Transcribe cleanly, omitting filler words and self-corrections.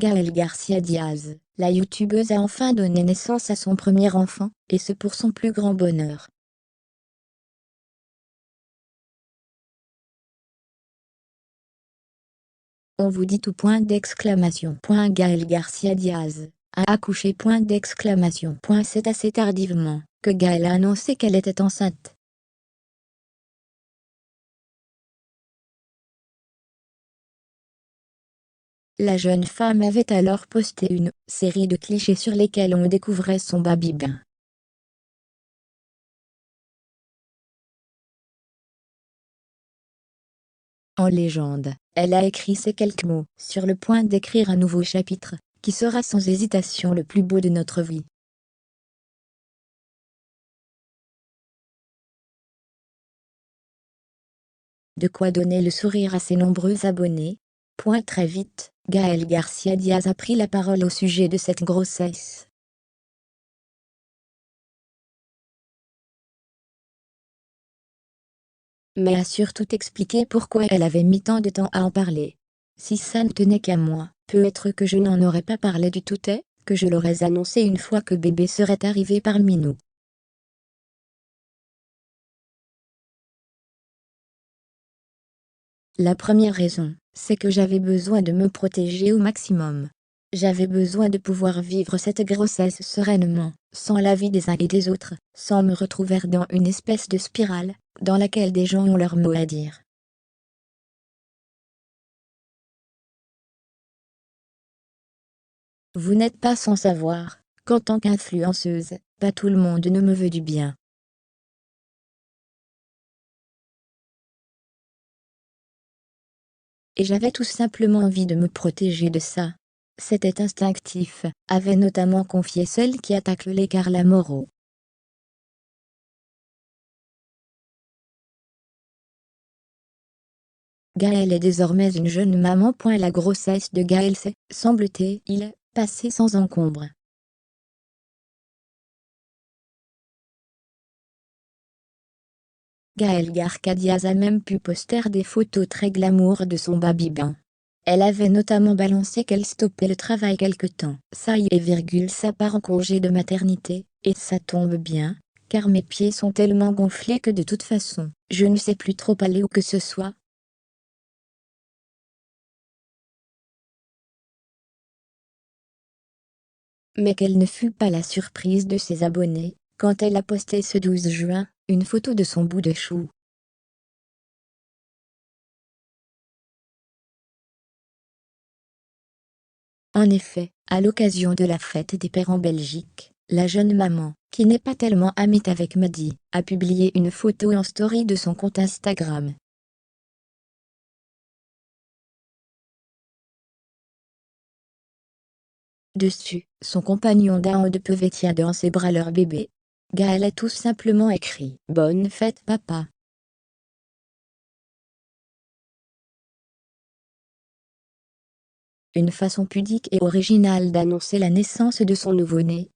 Gaël Garcia Diaz, la youtubeuse a enfin donné naissance à son premier enfant, et ce pour son plus grand bonheur. On vous dit tout point d'exclamation. Gaël Garcia Diaz a accouché point d'exclamation. C'est assez tardivement que Gaël a annoncé qu'elle était enceinte. La jeune femme avait alors posté une série de clichés sur lesquels on découvrait son baby-bain. En légende, elle a écrit ces quelques mots, sur le point d'écrire un nouveau chapitre, qui sera sans hésitation le plus beau de notre vie. De quoi donner le sourire à ses nombreux abonnés. Très vite, Gaël Garcia Diaz a pris la parole au sujet de cette grossesse. Mais a surtout expliqué pourquoi elle avait mis tant de temps à en parler. Si ça ne tenait qu'à moi, peut-être que je n'en aurais pas parlé du tout et que je l'aurais annoncé une fois que bébé serait arrivé parmi nous. La première raison, c'est que j'avais besoin de me protéger au maximum. J'avais besoin de pouvoir vivre cette grossesse sereinement, sans l'avis des uns et des autres, sans me retrouver dans une espèce de spirale, dans laquelle des gens ont leur mot à dire. Vous n'êtes pas sans savoir qu'en tant qu'influenceuse, pas tout le monde ne me veut du bien. Et j'avais tout simplement envie de me protéger de ça. C'était instinctif, avait notamment confié celle qui attaque les Carla Moreau. Gaëlle est désormais une jeune maman. La grossesse de Gaëlle s'est, semble-t-il, passée sans encombre. Gaëlle Garcia Diaz a même pu poster des photos très glamour de son baby-bain. Elle avait notamment balancé qu'elle stoppait le travail quelque temps. Ça y est, ça part en congé de maternité, et ça tombe bien, car mes pieds sont tellement gonflés que de toute façon, je ne sais plus trop aller où que ce soit. Mais quelle ne fut pas la surprise de ses abonnés, quand elle a posté ce 12 juin, une photo de son bout de chou. En effet, à l'occasion de la fête des pères en Belgique, la jeune maman, qui n'est pas tellement amie avec Maddy, a publié une photo en story de son compte Instagram. Dessus, son compagnon Daoud Pevetia dans ses bras leur bébé. Gaël a tout simplement écrit « Bonne fête papa ». Une façon pudique et originale d'annoncer la naissance de son nouveau-né,